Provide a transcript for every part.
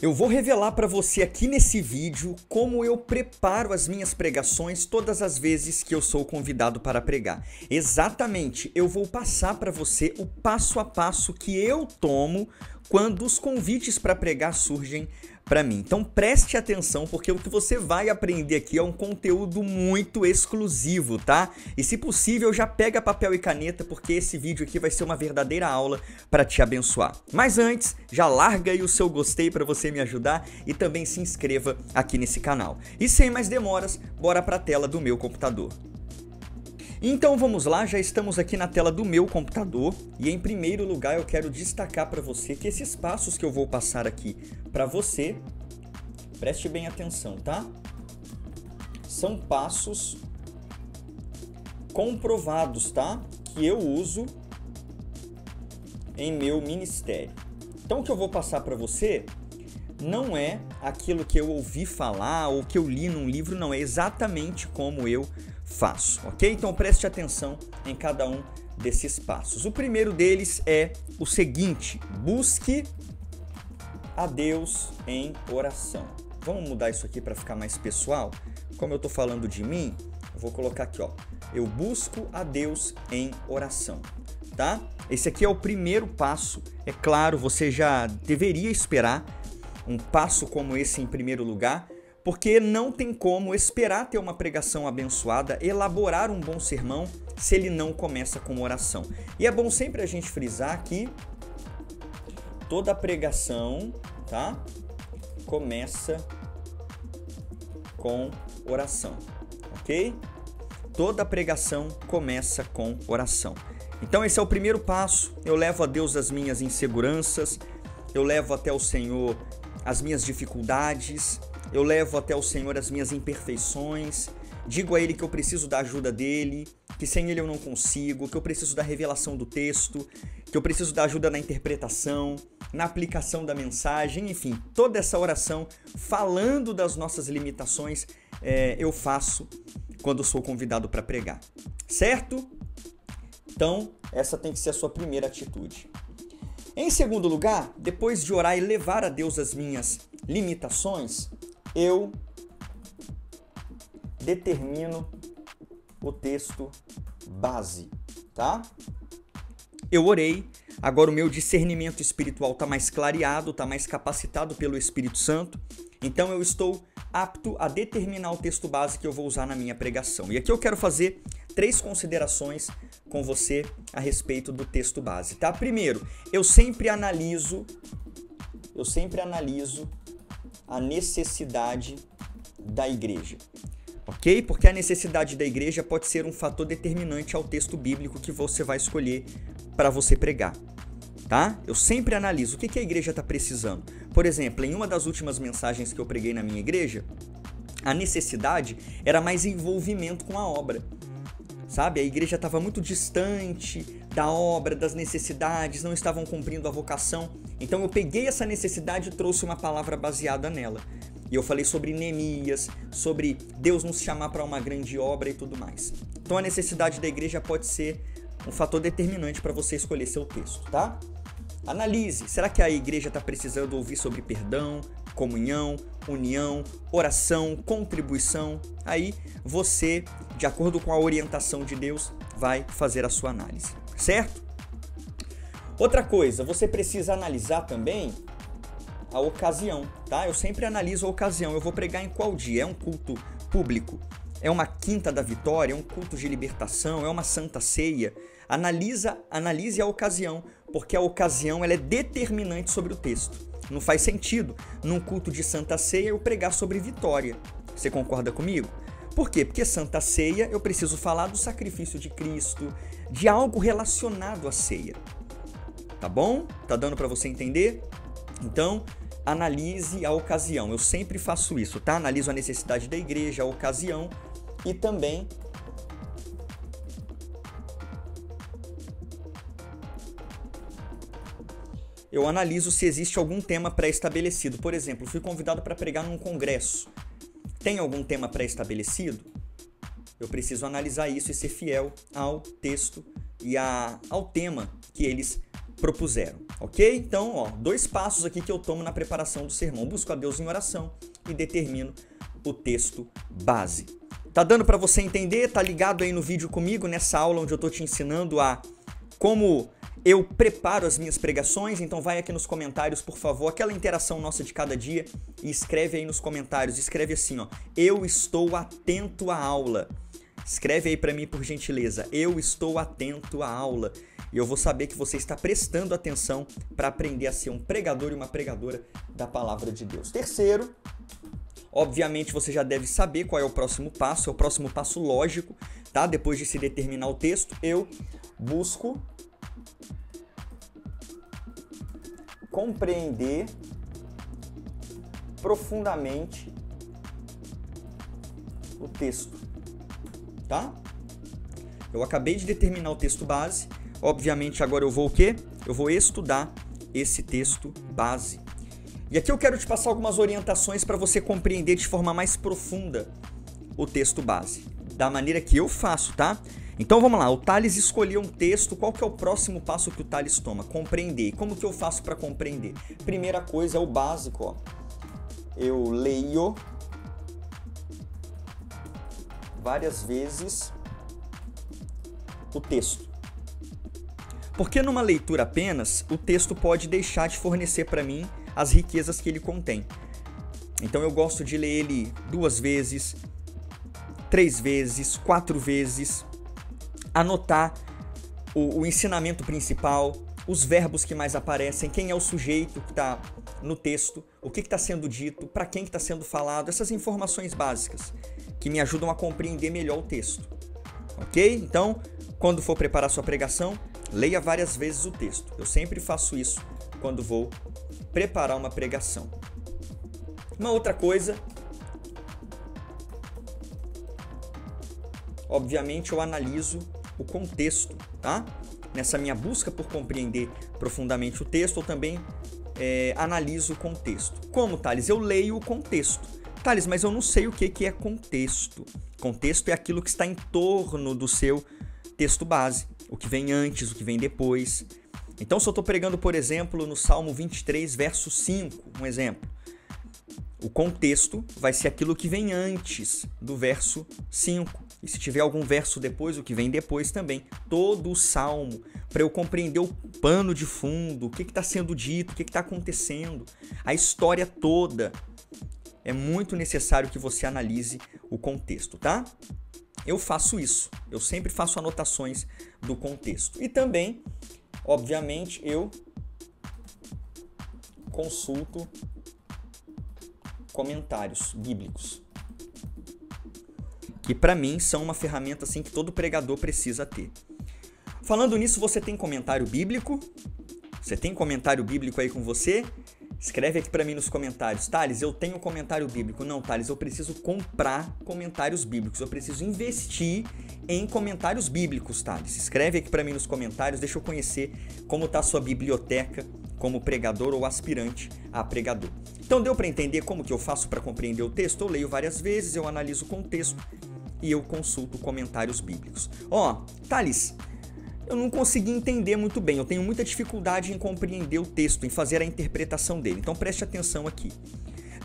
Eu vou revelar para você aqui nesse vídeo como eu preparo as minhas pregações todas as vezes que eu sou convidado para pregar. Exatamente, eu vou passar para você o passo a passo que eu tomo quando os convites para pregar surgem para mim. Então preste atenção, porque o que você vai aprender aqui é um conteúdo muito exclusivo, tá? E se possível, já pega papel e caneta, porque esse vídeo aqui vai ser uma verdadeira aula para te abençoar. Mas antes, já larga aí o seu gostei para você me ajudar e também se inscreva aqui nesse canal. E sem mais demoras, bora para a tela do meu computador. Então vamos lá, já estamos aqui na tela do meu computador e em primeiro lugar eu quero destacar para você que esses passos que eu vou passar aqui para você, preste bem atenção, tá? São passos comprovados, tá? Que eu uso em meu ministério. Então o que eu vou passar para você não é aquilo que eu ouvi falar ou que eu li num livro, não, é exatamente como eu faço, ok? Então preste atenção em cada um desses passos. O primeiro deles é o seguinte: busque a Deus em oração. Vamos mudar isso aqui para ficar mais pessoal? Como eu estou falando de mim, eu vou colocar aqui, ó. Eu busco a Deus em oração, tá? Esse aqui é o primeiro passo. É claro, você já deveria esperar um passo como esse em primeiro lugar, porque não tem como esperar ter uma pregação abençoada, elaborar um bom sermão, se ele não começa com oração. E é bom sempre a gente frisar que toda pregação, tá, começa com oração, ok? Toda pregação começa com oração. Então esse é o primeiro passo. Eu levo a Deus as minhas inseguranças, eu levo até o Senhor as minhas dificuldades, eu levo até o Senhor as minhas imperfeições, digo a Ele que eu preciso da ajuda dEle, que sem Ele eu não consigo, que eu preciso da revelação do texto, que eu preciso da ajuda na interpretação, na aplicação da mensagem, enfim, toda essa oração falando das nossas limitações eu faço quando sou convidado para pregar, certo? Então, essa tem que ser a sua primeira atitude. Em segundo lugar, depois de orar e levar a Deus as minhas limitações, eu determino o texto base, tá? Eu orei, agora o meu discernimento espiritual está mais clareado, está mais capacitado pelo Espírito Santo, então eu estou apto a determinar o texto base que eu vou usar na minha pregação. E aqui eu quero fazer 3 considerações com você a respeito do texto base, tá? Primeiro, eu sempre analiso a necessidade da igreja, ok? Porque a necessidade da igreja pode ser um fator determinante ao texto bíblico que você vai escolher para você pregar, tá? Eu sempre analiso o que a igreja está precisando. Por exemplo, em uma das últimas mensagens que eu preguei na minha igreja, a necessidade era mais envolvimento com a obra. Sabe, a igreja estava muito distante da obra, das necessidades, não estavam cumprindo a vocação. Então eu peguei essa necessidade e trouxe uma palavra baseada nela. E eu falei sobre Neemias, sobre Deus nos chamar para uma grande obra e tudo mais. Então a necessidade da igreja pode ser um fator determinante para você escolher seu texto, tá? Analise, será que a igreja está precisando ouvir sobre perdão, comunhão, união, oração, contribuição? Aí você, de acordo com a orientação de Deus, vai fazer a sua análise, certo? Outra coisa, você precisa analisar também a ocasião, tá? Eu sempre analiso a ocasião. Eu vou pregar em qual dia? É um culto público? É uma quinta da vitória? É um culto de libertação? É uma santa ceia? Analise a ocasião, porque a ocasião ela é determinante sobre o texto. Não faz sentido, num culto de Santa Ceia, eu pregar sobre vitória. Você concorda comigo? Por quê? Porque Santa Ceia eu preciso falar do sacrifício de Cristo, de algo relacionado à ceia. Tá bom? Tá dando para você entender? Então, analise a ocasião. Eu sempre faço isso, tá? Analiso a necessidade da igreja, a ocasião e também eu analiso se existe algum tema pré-estabelecido. Por exemplo, fui convidado para pregar num congresso. Tem algum tema pré-estabelecido? Eu preciso analisar isso e ser fiel ao texto e ao tema que eles propuseram, ok? Então, ó, 2 passos aqui que eu tomo na preparação do sermão. Busco a Deus em oração e determino o texto base. Tá dando para você entender? Tá ligado aí no vídeo comigo, nessa aula onde eu tô te ensinando a como eu preparo as minhas pregações? Então vai aqui nos comentários, por favor, aquela interação nossa de cada dia, e escreve aí nos comentários, escreve assim, ó, eu estou atento à aula. Escreve aí para mim, por gentileza, eu estou atento à aula. E eu vou saber que você está prestando atenção para aprender a ser um pregador e uma pregadora da palavra de Deus. Terceiro, obviamente você já deve saber qual é o próximo passo, é o próximo passo lógico, tá? Depois de se determinar o texto, eu busco compreender profundamente o texto, tá? Eu acabei de determinar o texto base, obviamente agora eu vou o quê? Eu vou estudar esse texto base. E aqui eu quero te passar algumas orientações para você compreender de forma mais profunda o texto base, da maneira que eu faço, tá? Então vamos lá, o Thales escolheu um texto, qual que é o próximo passo que o Thales toma? Compreender. Como que eu faço para compreender? Primeira coisa é o básico, ó. Eu leio várias vezes o texto. Porque numa leitura apenas, o texto pode deixar de fornecer para mim as riquezas que ele contém. Então eu gosto de ler ele 2 vezes, 3 vezes, 4 vezes, anotar o ensinamento principal, os verbos que mais aparecem, quem é o sujeito que está no texto, o que está sendo dito, para quem está sendo falado, essas informações básicas que me ajudam a compreender melhor o texto, ok? Então, quando for preparar sua pregação, leia várias vezes o texto. Eu sempre faço isso quando vou preparar uma pregação. Uma outra coisa, obviamente eu analiso o contexto, tá? Nessa minha busca por compreender profundamente o texto, eu também analiso o contexto. Como, Thales? Eu leio o contexto. Thales, mas eu não sei o que é contexto. Contexto é aquilo que está em torno do seu texto base. O que vem antes, o que vem depois. Então, se eu estou pregando, por exemplo, no Salmo 23, verso 5, um exemplo. O contexto vai ser aquilo que vem antes do verso 5. E se tiver algum verso depois, o que vem depois também. Todo o salmo, para eu compreender o pano de fundo, o que está sendo dito, o que está acontecendo, a história toda. É muito necessário que você analise o contexto, tá? Eu faço isso. Eu sempre faço anotações do contexto. E também, obviamente, eu consulto comentários bíblicos, que para mim são uma ferramenta assim que todo pregador precisa ter. Falando nisso, você tem comentário bíblico? Você tem comentário bíblico aí com você? Escreve aqui para mim nos comentários. Thales, eu tenho comentário bíblico. Não, Thales, eu preciso comprar comentários bíblicos. Eu preciso investir em comentários bíblicos, Thales. Escreve aqui para mim nos comentários. Deixa eu conhecer como está a sua biblioteca como pregador ou aspirante a pregador. Então deu para entender como que eu faço para compreender o texto? Eu leio várias vezes, eu analiso o contexto e eu consulto comentários bíblicos. Ó, Thales, eu não consegui entender muito bem, eu tenho muita dificuldade em compreender o texto, em fazer a interpretação dele. Então preste atenção aqui.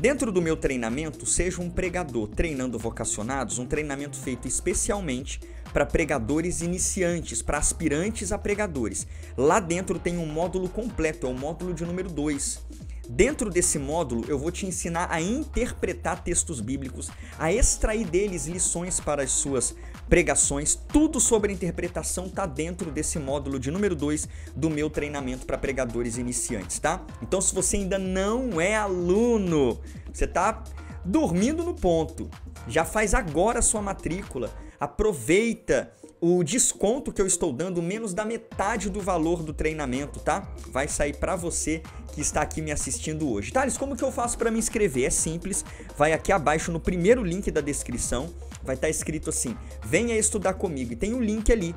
Dentro do meu treinamento, seja um pregador treinando vocacionados, um treinamento feito especialmente para pregadores iniciantes, para aspirantes a pregadores. Lá dentro tem um módulo completo, é o módulo de número 2. Dentro desse módulo, eu vou te ensinar a interpretar textos bíblicos, a extrair deles lições para as suas pregações. Tudo sobre a interpretação está dentro desse módulo de número 2 do meu treinamento para pregadores iniciantes, tá? Então, se você ainda não é aluno, você está dormindo no ponto, já faz agora a sua matrícula, aproveita o desconto que eu estou dando, menos da metade do valor do treinamento, tá? Vai sair para você que está aqui me assistindo hoje. Thales, como que eu faço para me inscrever? É simples, vai aqui abaixo no primeiro link da descrição, vai estar escrito assim, venha estudar comigo, e tem um link ali.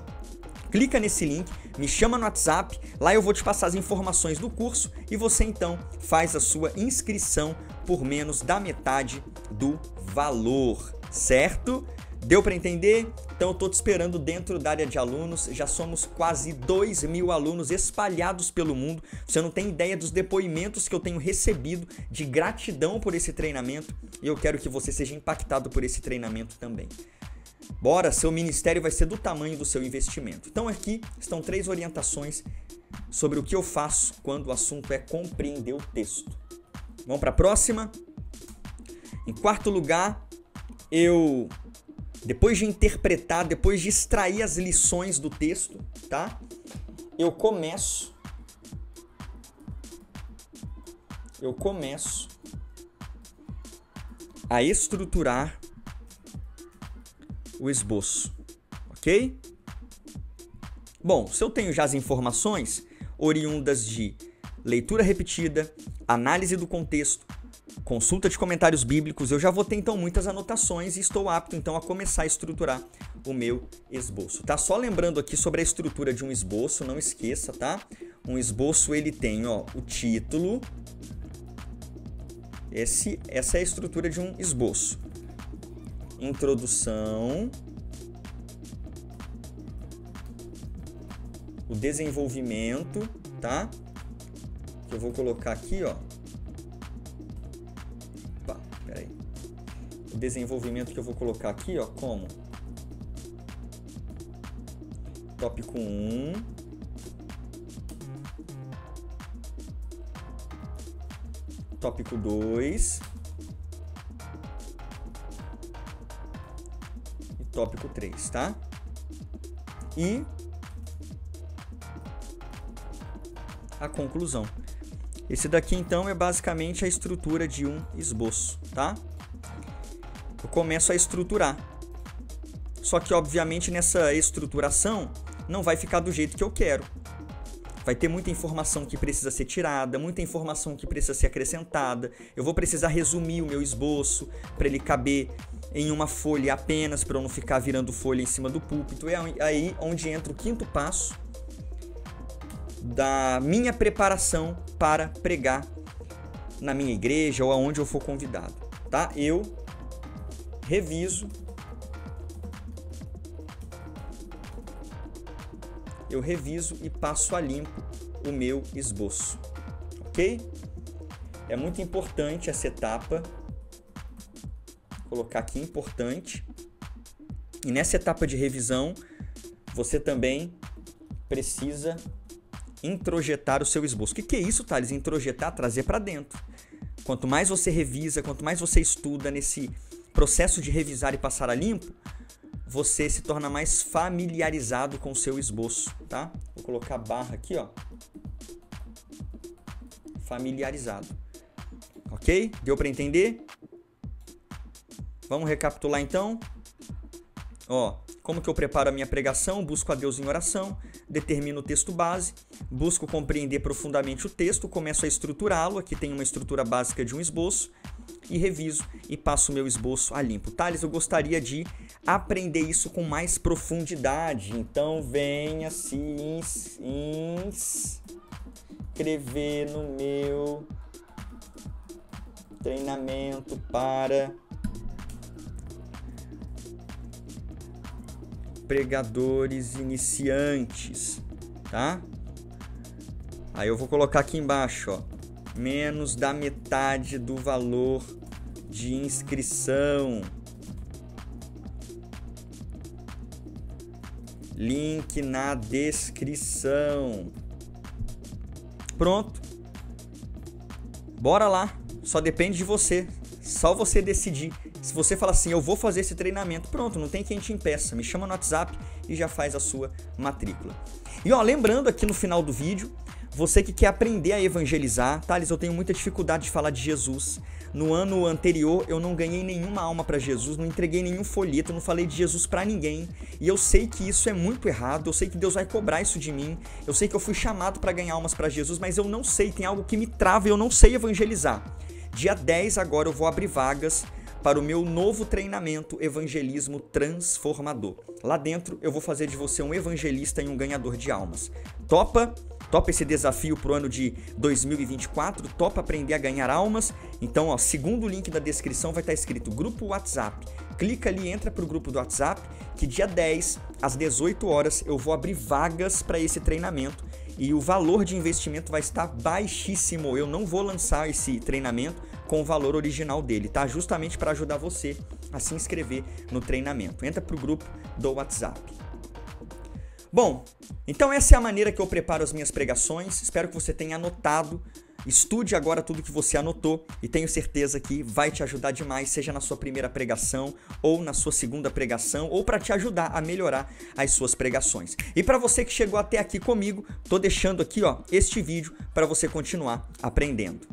Clica nesse link, me chama no WhatsApp, lá eu vou te passar as informações do curso e você então faz a sua inscrição por menos da metade do valor, certo? Deu para entender? Então eu estou te esperando dentro da área de alunos, já somos quase 2.000 alunos espalhados pelo mundo. Você não tem ideia dos depoimentos que eu tenho recebido de gratidão por esse treinamento e eu quero que você seja impactado por esse treinamento também. Bora, seu ministério vai ser do tamanho do seu investimento. Então aqui estão 3 orientações sobre o que eu faço quando o assunto é compreender o texto. Vamos para a próxima? Em quarto lugar, depois de interpretar, depois de extrair as lições do texto, tá? Eu começo a estruturar o esboço, ok? Bom, se eu tenho já as informações oriundas de leitura repetida, análise do contexto, consulta de comentários bíblicos, eu já vou ter então muitas anotações e estou apto então a começar a estruturar o meu esboço, tá? Só lembrando aqui sobre a estrutura de um esboço, não esqueça, tá? Um esboço ele tem, ó, o título. Essa é a estrutura de um esboço. Introdução, o desenvolvimento, tá? Que eu vou colocar aqui, ó. Opa, peraí. O desenvolvimento que eu vou colocar aqui, ó, como tópico 1, tópico 2 e tópico 3, tá? E a conclusão. Esse daqui então é basicamente a estrutura de um esboço, tá? Eu começo a estruturar. Só que obviamente nessa estruturação não vai ficar do jeito que eu quero. Vai ter muita informação que precisa ser tirada, muita informação que precisa ser acrescentada. Eu vou precisar resumir o meu esboço para ele caber em uma folha apenas, para eu não ficar virando folha em cima do púlpito. É aí onde entra o quinto passo da minha preparação para pregar na minha igreja ou aonde eu for convidado, tá? Eu reviso e passo a limpo o meu esboço, ok? É muito importante essa etapa, vou colocar aqui importante, e nessa etapa de revisão você também precisa introjetar o seu esboço. O que é isso, Thales? Introjetar, trazer para dentro. Quanto mais você revisa, quanto mais você estuda nesse processo de revisar e passar a limpo, você se torna mais familiarizado com o seu esboço, tá? Vou colocar a barra aqui, ó. Familiarizado. Ok? Deu para entender? Vamos recapitular então? Ó, como que eu preparo a minha pregação? Busco a Deus em oração, determino o texto base, busco compreender profundamente o texto, começo a estruturá-lo, aqui tem uma estrutura básica de um esboço, e reviso e passo o meu esboço a limpo. Thales, eu gostaria de aprender isso com mais profundidade, então venha se inscrever no meu treinamento para pregadores iniciantes, tá? Aí eu vou colocar aqui embaixo, ó, menos da metade do valor de inscrição. Link na descrição. Pronto. Bora lá. Só depende de você. Só você decidir. Se você fala assim, eu vou fazer esse treinamento, pronto, não tem quem te impeça. Me chama no WhatsApp e já faz a sua matrícula. E ó, lembrando aqui no final do vídeo, você que quer aprender a evangelizar, Thales, eu tenho muita dificuldade de falar de Jesus. No ano anterior eu não ganhei nenhuma alma para Jesus, não entreguei nenhum folheto, não falei de Jesus para ninguém. E eu sei que isso é muito errado, eu sei que Deus vai cobrar isso de mim. Eu sei que eu fui chamado para ganhar almas para Jesus, mas eu não sei, tem algo que me trava e eu não sei evangelizar. Dia 10 agora eu vou abrir vagas para o meu novo treinamento Evangelismo Transformador. Lá dentro eu vou fazer de você um evangelista e um ganhador de almas. Topa? Topa esse desafio pro ano de 2024? Topa aprender a ganhar almas? Então, ó, segundo o link da descrição vai estar escrito Grupo WhatsApp. Clica ali, entra pro grupo do WhatsApp que dia 10, às 18 horas, eu vou abrir vagas para esse treinamento e o valor de investimento vai estar baixíssimo. Eu não vou lançar esse treinamento com o valor original dele, tá? Justamente para ajudar você a se inscrever no treinamento. Entra pro grupo do WhatsApp. Bom, então essa é a maneira que eu preparo as minhas pregações. Espero que você tenha anotado. Estude agora tudo que você anotou e tenho certeza que vai te ajudar demais, seja na sua primeira pregação ou na sua segunda pregação, ou para te ajudar a melhorar as suas pregações. E para você que chegou até aqui comigo, tô deixando aqui, ó, este vídeo para você continuar aprendendo.